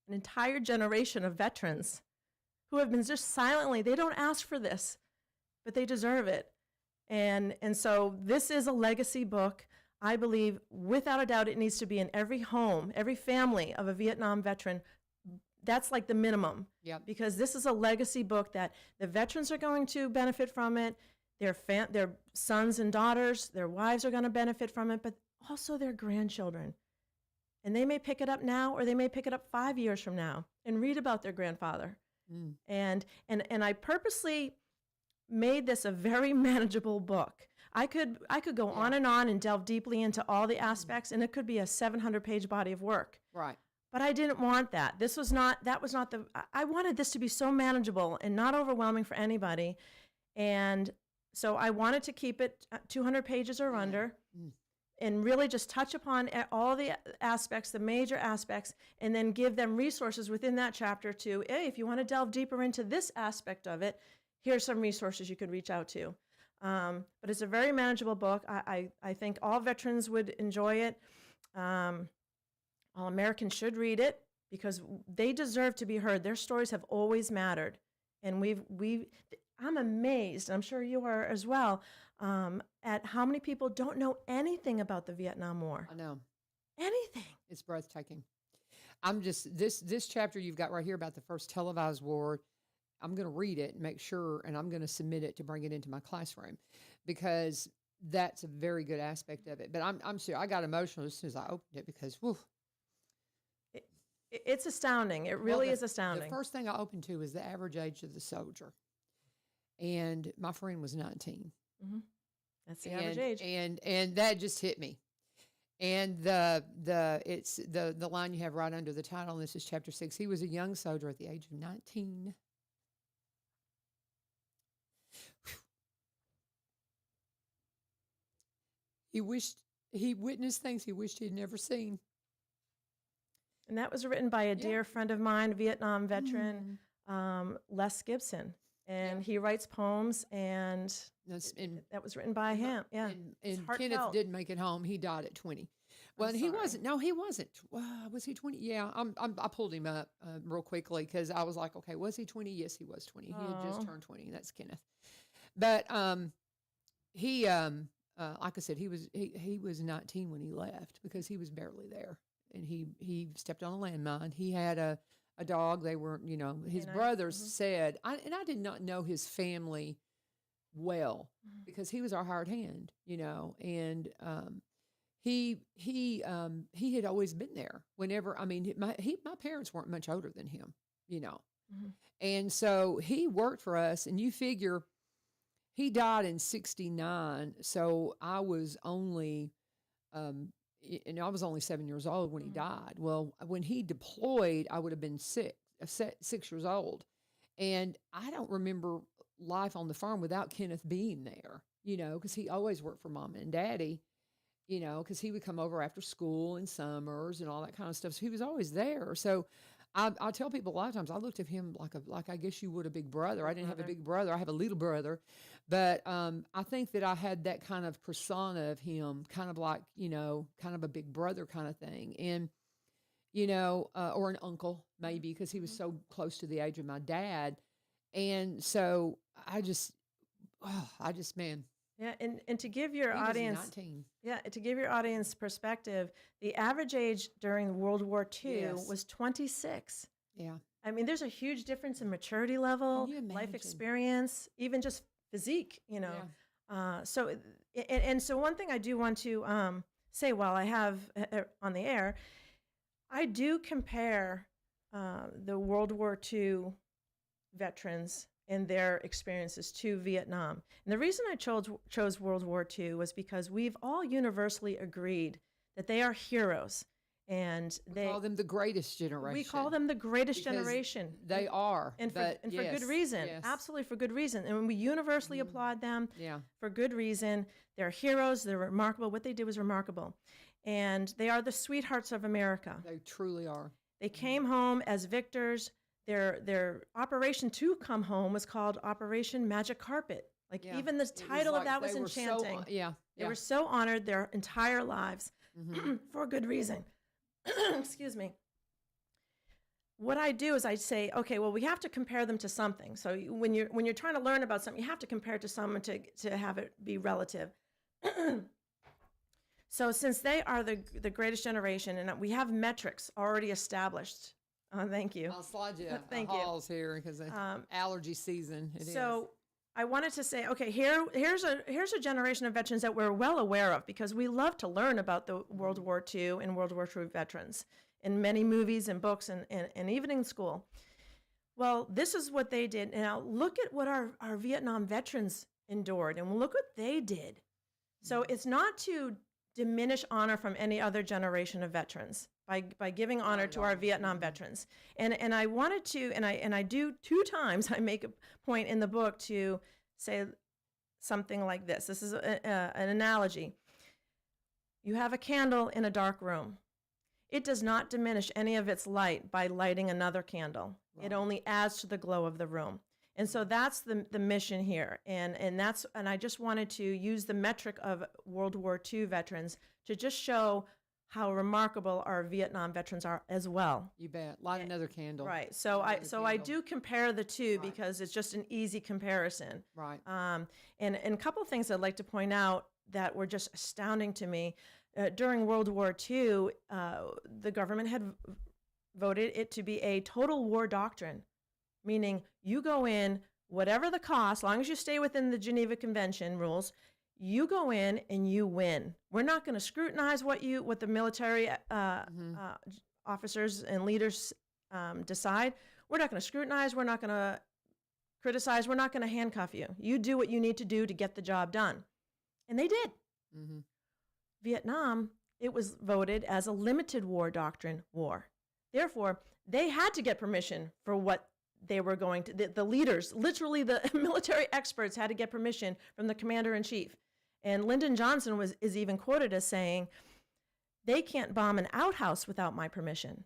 an entire generation of veterans who have been just silently, they don't ask for this, but they deserve it. And so this is a legacy book. I believe, without a doubt, it needs to be in every home, every family of a Vietnam veteran. That's like the minimum. Yep. Because this is a legacy book that the veterans are going to benefit from it. Their sons and daughters, their wives are going to benefit from it, but also their grandchildren. And they may pick it up now, or they may pick it up 5 years from now and read about their grandfather. And I purposely made this a very manageable book. I could go on and delve deeply into all the aspects, and it could be a 700-page body of work. Right. But I didn't want that. I wanted this to be so manageable and not overwhelming for anybody. And so I wanted to keep it 200 pages or under, and really just touch upon all the aspects, the major aspects, and then give them resources within that chapter to, hey, if you want to delve deeper into this aspect of it, here's some resources you could reach out to. But it's a very manageable book. I think all veterans would enjoy it. All Americans should read it because they deserve to be heard. Their stories have always mattered. And I'm amazed, I'm sure you are as well, at how many people don't know anything about the Vietnam War. I know. Anything. It's breathtaking. I'm just, this chapter you've got right here about the first televised war, I'm going to read it and make sure, and I'm going to submit it to bring it into my classroom because that's a very good aspect of it. But I'm sure I got emotional as soon as I opened it because, whew. It's astounding. It really is astounding. The first thing I opened to was the average age of the soldier. And my friend was 19. Mm-hmm. That's the average age. And that just hit me. And the line you have right under the title, and this is chapter 6. He was a young soldier at the age of 19. He witnessed things he wished he'd never seen. And that was written by a dear friend of mine, Vietnam veteran, Les Gibson. And he writes poems, and that was written by him. Yeah. And Kenneth didn't make it home. He died at 20. Well, and he wasn't. No, he wasn't. Was he 20? Yeah, I pulled him up real quickly because I was like, okay, was he 20? Yes, he was 20. He had just turned 20. That's Kenneth. But he, like I said, he was 19 when he left because he was barely there, and he stepped on a landmine. He had a dog. They weren't, his brothers said, I did not know his family well because he was our hired hand, and he had always been there whenever, my parents weren't much older than him, and so he worked for us, and you figure he died in 1969. So I was only, and I was only 7 years old when he died. Well, when he deployed, I would have been 6 years old. And I don't remember life on the farm without Kenneth being there, because he always worked for Mom and Daddy, because he would come over after school in summers and all that kind of stuff. So he was always there. So I tell people a lot of times I looked at him like I guess you would a big brother. I didn't have a big brother. I have a little brother. But I think that I had that kind of persona of him, kind of like, kind of a big brother kind of thing. And, or an uncle maybe because he was so close to the age of my dad. And so man. Yeah, and to give your audience, 19. To give your audience perspective, the average age during World War II was 26. Yeah. I mean, there's a huge difference in maturity level, life experience, even just physique, So, and so one thing I do want to say while I have on the air, I do compare the World War II veterans and their experiences to Vietnam. And the reason I chose World War II was because we've all universally agreed that they are heroes. And We call them the greatest generation. we call them the greatest because generation. They are. And for, but and for yes, good reason. yes. Absolutely for good reason. And we universally applaud them Yeah. for good reason. They're heroes. They're remarkable. What they did was remarkable. And they are the sweethearts of America. They truly are. They came home as victors. Their operation to come home was called Operation Magic Carpet. Like Yeah. even the It was title like of that was they were so- enchanting. yeah. They were so honored their entire lives for good reason. Excuse me. What I do is I say, okay, well, we have to compare them to something. So when you're trying to learn about something, you have to compare it to someone to have it be relative. So since they are the greatest generation, and we have metrics already established. Thank you. I'll slide you Thank a you. halls here because it's allergy season. It is. So I wanted to say, okay, here's a generation of veterans that we're well aware of because we love to learn about the World War II and World War II veterans in many movies and books and even in school. Well, this is what they did. Now look at what our Vietnam veterans endured and look what they did. So it's not to diminish honor from any other generation of veterans by giving honor to our Vietnam veterans. And I wanted to, and I do 2 times, I make a point in the book to say something like this. This is an analogy. You have a candle in a dark room. It does not diminish any of its light by lighting another candle. Right. It only adds to the glow of the room. And so that's the mission here. And I just wanted to use the metric of World War II veterans to just show how remarkable our Vietnam veterans are as well. You bet. Light another candle. Right. So I do compare the two because it's just an easy comparison. Right. And a couple of things I'd like to point out that were just astounding to me. During World War II, the government had voted it to be a total war doctrine, meaning you go in, whatever the cost, as long as you stay within the Geneva Convention rules, you go in and you win. We're not going to scrutinize what the military officers and leaders decide. We're not going to scrutinize. We're not going to criticize. We're not going to handcuff you. You do what you need to do to get the job done. And they did. Mm-hmm. Vietnam, it was voted as a limited war doctrine war. Therefore, they had to get permission for what they were going to, the leaders, literally the military experts had to get permission from the commander-in-chief. And Lyndon Johnson is even quoted as saying, they can't bomb an outhouse without my permission.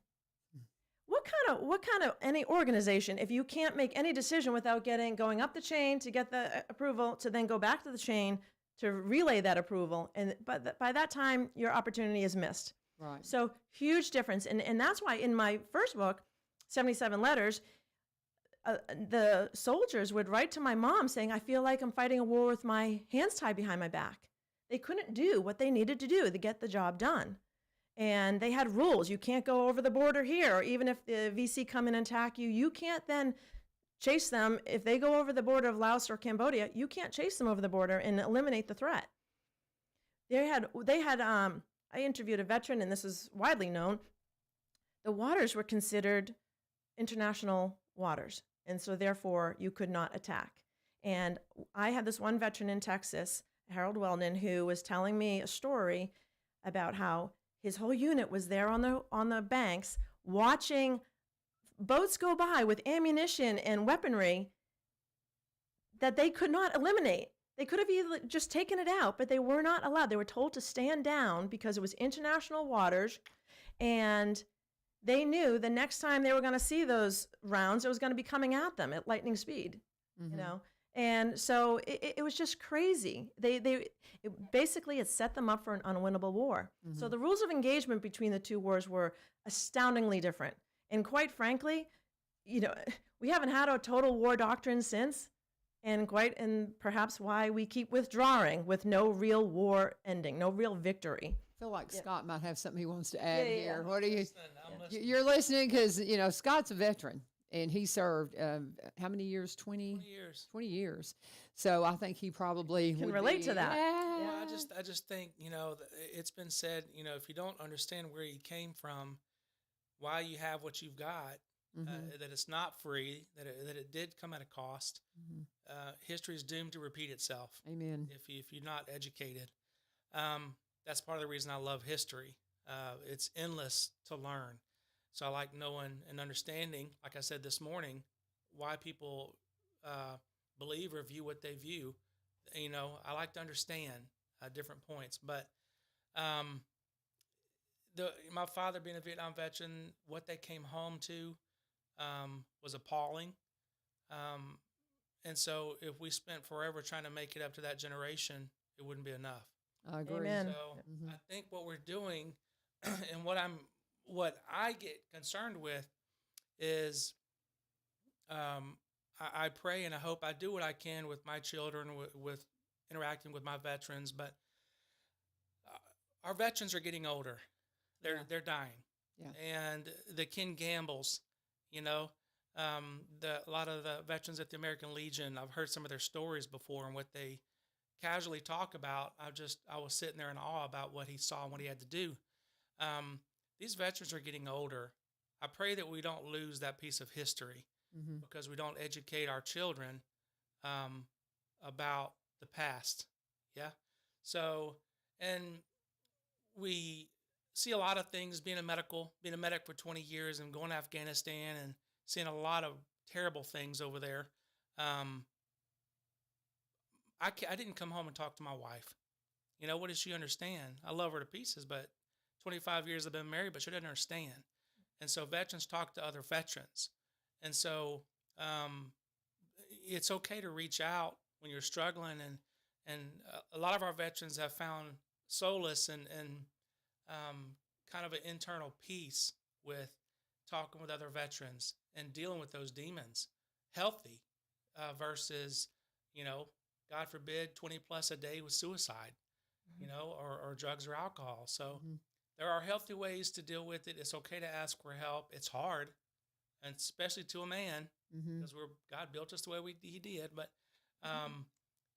What kind of any organization, if you can't make any decision without going up the chain to get the approval, to then go back to the chain to relay that approval, and by that time, your opportunity is missed. Right. So huge difference. And that's why in my first book, 77 Letters, the soldiers would write to my mom saying, I feel like I'm fighting a war with my hands tied behind my back. They couldn't do what they needed to do to get the job done. And they had rules. You can't go over the border here, or even if the VC come in and attack you, you can't then chase them. If they go over the border of Laos or Cambodia, you can't chase them over the border and eliminate the threat. I interviewed a veteran, and this is widely known. The waters were considered international waters, and so therefore you could not attack. And I had this one veteran in Texas, Harold Weldon, who was telling me a story about how his whole unit was there on the banks watching boats go by with ammunition and weaponry that they could not eliminate. They could have either just taken it out, but they were not allowed. They were told to stand down because it was international waters, and they knew the next time they were going to see those rounds, it was going to be coming at them at lightning speed, you know? And so it was just crazy. Basically, it set them up for an unwinnable war. So the rules of engagement between the two wars were astoundingly different. And quite frankly, we haven't had a total war doctrine since, and perhaps why we keep withdrawing with no real war ending, no real victory. I feel like Scott might have something he wants to add here. What do you? I'm listening. You're listening because Scott's a veteran and he served how many years? 20 years. 20 years. So I think he probably Can would relate be- to that. Yeah. Well, I just think it's been said. If you don't understand where you came from, why you have what you've got, that it's not free, that it did come at a cost. History is doomed to repeat itself. Amen. If you're not educated. That's part of the reason I love history. It's endless to learn. So I like knowing and understanding, like I said this morning, why people believe or view what they view. I like to understand different points. But my father being a Vietnam veteran, what they came home to was appalling. And so if we spent forever trying to make it up to that generation, it wouldn't be enough. I agree. Amen. So I think what we're doing and what I get concerned with is I pray and I hope I do what I can with my children, with interacting with my veterans, but our veterans are getting older. They're dying. Yeah. And the Ken Gambles, a lot of the veterans at the American Legion, I've heard some of their stories before and what they casually talk about. I was sitting there in awe about what he saw and what he had to do. These veterans are getting older. I pray that we don't lose that piece of history because we don't educate our children about the past. Yeah. So, and we see a lot of things being a medic for 20 years and going to Afghanistan and seeing a lot of terrible things over there. I didn't come home and talk to my wife. What does she understand? I love her to pieces, but 25 years I've been married, but she doesn't understand. And so veterans talk to other veterans. And so it's okay to reach out when you're struggling. And a lot of our veterans have found solace and kind of an internal peace with talking with other veterans and dealing with those demons, healthy versus, God forbid, 20 plus a day with suicide, or drugs or alcohol. So there are healthy ways to deal with it. It's okay to ask for help. It's hard, and especially to a man, because God built us the way He did. But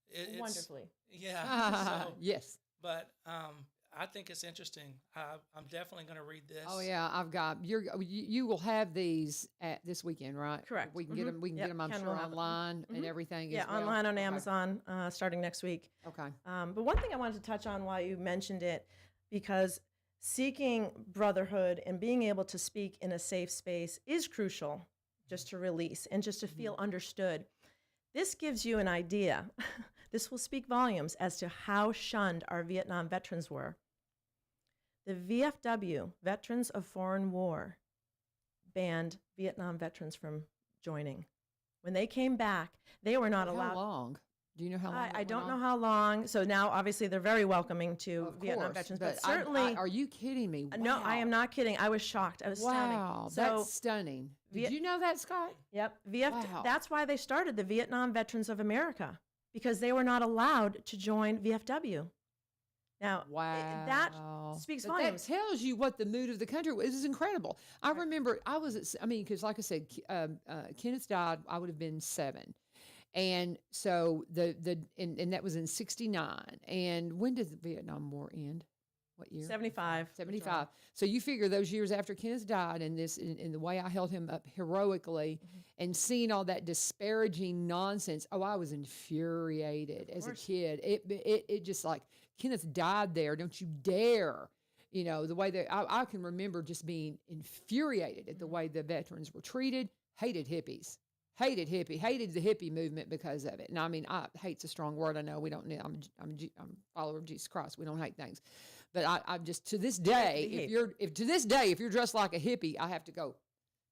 it's Wonderfully. Yeah. Yes. But I think it's interesting. I'm definitely going to read this. Oh yeah, I've got you will have these at this weekend, right? Correct. We can get them. We can get them. I'm Ken sure will have them. online and everything. Yeah, as well. online on Okay. Amazon starting next week. Okay. But one thing I wanted to touch on while you mentioned it, because seeking brotherhood and being able to speak in a safe space is crucial, just to release and just to feel understood. This gives you an idea. This will speak volumes as to how shunned our Vietnam veterans were. The VFW, Veterans of Foreign War, banned Vietnam veterans from joining. When they came back, they were not allowed. How long? Do you know how long? I don't know how long. So now, obviously, they're very welcoming to Of Vietnam course, veterans. But certainly, are you kidding me? no, I am Wow. not kidding. I was shocked. I was astounding. Wow, So, that's stunning. Did you know that, Scott? yep, Wow. That's why they started the Vietnam Veterans of America, because they were not allowed to join VFW. Now, that speaks But volumes. That tells you what the mood of the country was. It was incredible. I remember because like I said, Kenneth died. I would have been 7. And so and that was in 1969. And when did the Vietnam War end? What year? 75. 75. So you figure those years after Kenneth died, and the way I held him up heroically, and seeing all that disparaging nonsense. Oh, I was infuriated as a kid. It just like, Kenneth died there. Don't you dare. The way that I can remember just being infuriated at the way the veterans were treated. Hated hippies. Hated the hippie movement because of it. And I mean, hate's a strong word. I know we don't need. I'm a follower of Jesus Christ. We don't hate things, but I just to this day, if you're dressed like a hippie, I have to go,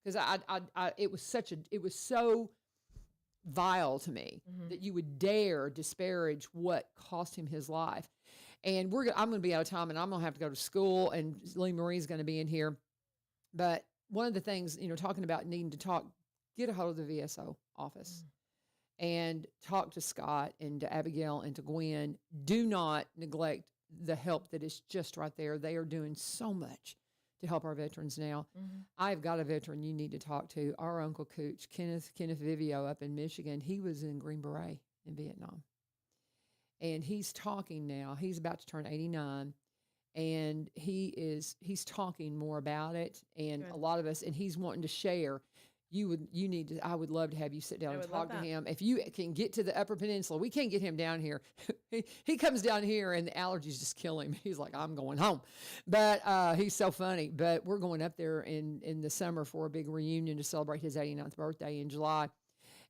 because it was so vile to me that you would dare disparage what cost him his life. And I'm going to be out of time, and I'm going to have to go to school, and Lee Marie's going to be in here. But one of the things, talking about needing to talk. Get a hold of the VSO office and talk to Scott and to Abigail and to Gwen. Do not neglect the help that is just right there. They are doing so much to help our veterans now. I've got a veteran you need to talk to. Our Uncle Cooch, Kenneth Vivio up in Michigan. He was in Green Beret in Vietnam. And he's talking now. He's about to turn 89. And he's talking more about it. And Good. a lot of us, and he's wanting to share. I would love to have you sit down I and would love talk to that. him. If you can get to the Upper Peninsula, we can't get him down here. He comes down here and the allergies just kill him. He's like, I'm going home. But he's so funny. But we're going up there in the summer for a big reunion to celebrate his 89th birthday in July.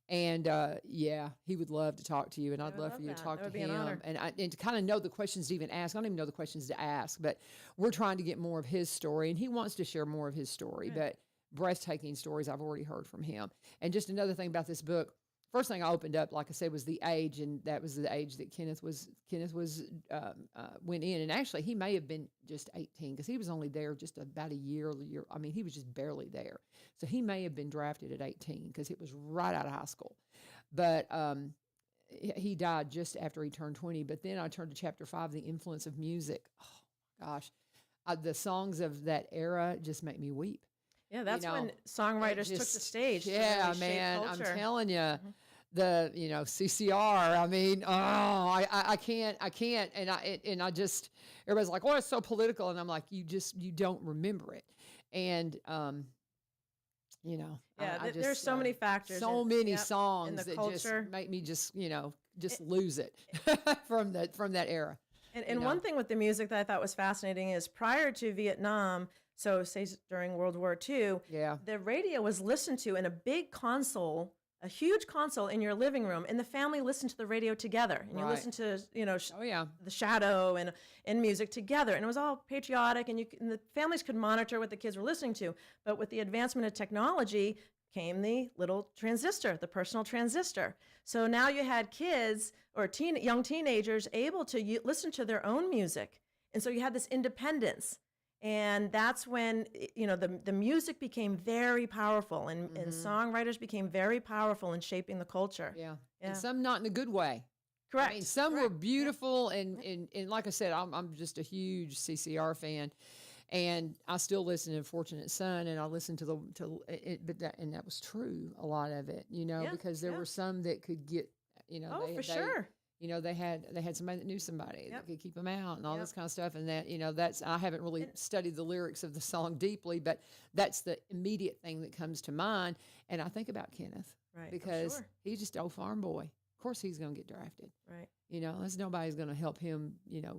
And yeah, he would love to talk to you, and I'd would love love for you to that. talk That would to be an him, honor. and to kind of know the questions to even ask. I don't even know the questions to ask, but we're trying to get more of his story, and he wants to share more of his story. Good. But breathtaking stories I've already heard from him. And just another thing about this book. First thing I opened up, like I said, was the age, and that was the age that Kenneth was went in, and actually he may have been just 18 because he was only there just about a year. I mean, he was just barely there, so he may have been drafted at 18 because it was right out of high school. But he died just after he turned 20. But then I turned to chapter 5, the influence of music. Oh gosh, the songs of that era just make me weep. Yeah, that's know, when songwriters took the Just- stage. to Yeah, really shape man, I'm culture. telling you, the CCR. I mean, I can't, and I just everybody's like, oh, it's so political, and I'm like, you don't remember it, and Yeah, I there's just, so many factors. so in- many yep, songs in the that culture. just make me just lose it from that era. And know. one thing with the music that I thought was fascinating is prior to Vietnam, so say during World War II, Yeah. the radio was listened to in a big console, a huge console in your living room, and the family listened to the radio together. And you Right. listened to, Oh yeah. The Shadow and music together, and it was all patriotic, and the families could monitor what the kids were listening to. But with the advancement of technology came the little transistor, the personal transistor. So now you had kids or young teenagers able to listen to their own music, and so you had this independence. And that's when the music became very powerful, and songwriters became very powerful in shaping the culture. Yeah. Yeah. And some not in a good way. Correct. I mean, some were Correct. beautiful, and like I said, I'm just a huge CCR fan, and I still listen to Fortunate Son, and I listen to and that was true, a lot of it, Yeah, because there yeah. were some that could get, Oh, for sure. They had somebody that knew somebody Yep. that could keep them out and all Yep. this kind of stuff, and that that's I haven't really studied the lyrics of the song deeply, but that's the immediate thing that comes to mind, and I think about Kenneth Right. because sure. he's just an old farm boy. Of course, he's going to get drafted. Right. There's nobody's going to help him,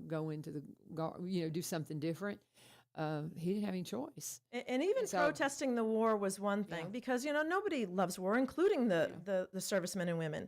go into do something different. He didn't have any choice. And even so- protesting the war was one thing Yeah. because nobody loves war, including the servicemen and women.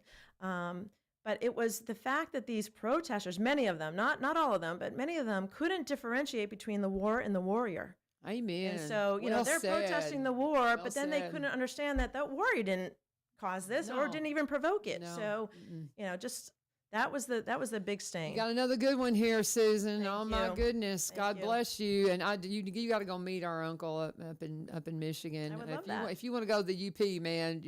But it was the fact that these protesters, many of them, not all of them, but many of them couldn't differentiate between the war and the warrior. Amen. And so Well they're said. protesting the war, Well but then they said. couldn't understand that warrior didn't cause this or No. didn't even provoke it. No. So Mm-mm. just that was the big stain. You got another good one here, Susan. Thank Oh my you. goodness, Thank God you. bless you. And you got to go meet our uncle up in Michigan. I would if love you that. if you want to go to the UP, man,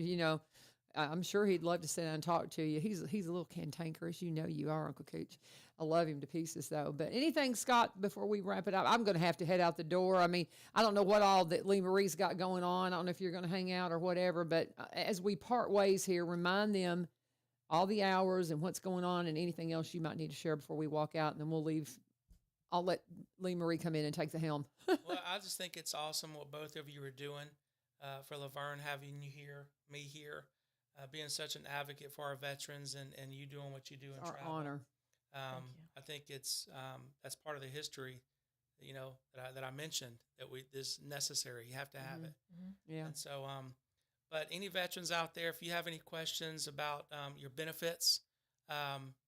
I'm sure he'd love to sit down and talk to you. He's a little cantankerous, you are, Uncle Cooch. I love him to pieces though. But anything, Scott, before we wrap it up, I'm going to have to head out the door. I mean, I don't know what all that Lee Marie's got going on. I don't know if you're going to hang out or whatever. But as we part ways here, remind them all the hours and what's going on and anything else you might need to share before we walk out, and then we'll leave. I'll let Lee Marie come in and take the helm. Well, I just think it's awesome what both of you are doing for LaVern, having me here, being such an advocate for our veterans and you doing what you do in Our travel. honor. Thank you. I think it's that's part of the history, that I mentioned that is necessary. You have to have it. Yeah. And so, but any veterans out there, if you have any questions about your benefits,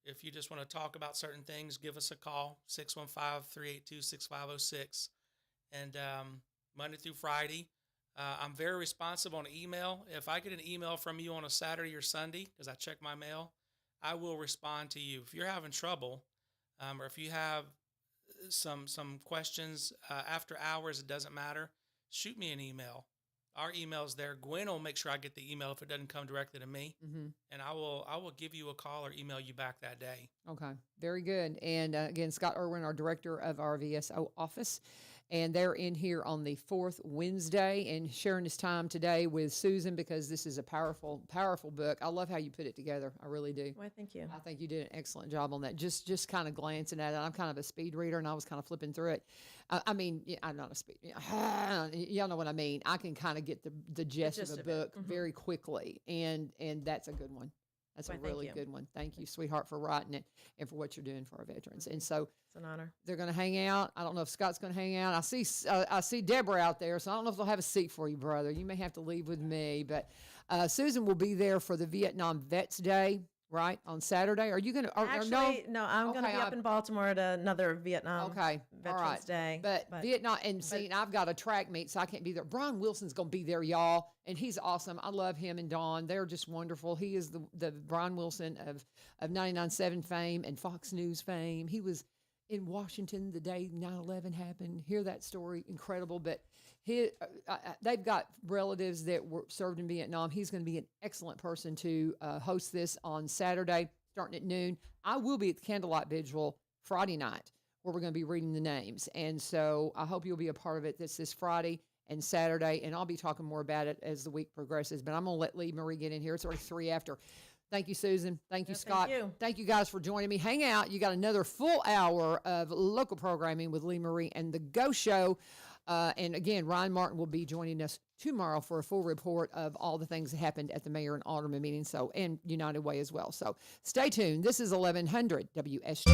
if you just want to talk about certain things, give us a call, 615-382-6506. And Monday through Friday, I'm very responsive on email. If I get an email from you on a Saturday or Sunday, because I check my mail, I will respond to you. If you're having trouble, or if you have some questions after hours, it doesn't matter. Shoot me an email. Our email's there. Gwen will make sure I get the email if it doesn't come directly to me, and I will give you a call or email you back that day. Okay, very good. And again, Scott Erwin, our director of our VSO office. and they're in here on the fourth Wednesday and sharing this time today with Susan, because this is a powerful, powerful book. I love how you put it together. I really do. Why, thank you. I think you did an excellent job on that. Just kind of glancing at it. I'm kind of a speed reader, and I was kind of flipping through it. I mean, I'm not a speed. Y'all know what I mean. I can kind of get the gist of a book very quickly, and that's a good one. That's Why, a thank really you. good one. Thank you, sweetheart, for writing it and for what you're doing for our veterans. And so It's an honor. they're going to hang out. I don't know if Scott's going to hang out. I see Deborah out there, so I don't know if they'll have a seat for you, brother. You may have to leave with me. But Susan will be there for the Vietnam Vets Day, right, on Saturday. Are you going to? Actually, no, I'm going to Okay, be up in Baltimore at another Vietnam Okay, all Veterans right. Day. But Vietnam, and see, and I've got a track meet, so I can't be there. Brian Wilson's going to be there, y'all, and he's awesome. I love him and Dawn. They're just wonderful. He is the Brian Wilson of 99.7 fame and Fox News fame. He was in Washington the day 9/11 happened. Hear that story? Incredible. But they've got relatives that were served in Vietnam. He's going to be an excellent person to host this on Saturday, starting at noon. I will be at the Candlelight Vigil Friday night, where we're going to be reading the names. And so I hope you'll be a part of it. This Friday and Saturday, and I'll be talking more about it as the week progresses. But I'm going to let Lee Marie get in here. It's already 3 after. Thank you, Susan. Thank you, Scott. Thank you. Guys, for joining me. Hang out. You got another full hour of local programming with Lee Marie and The Go Show. And again, Ryan Martin will be joining us tomorrow for a full report of all the things that happened at the mayor and alderman meeting, and United Way as well. So stay tuned. This is 1100 WSG.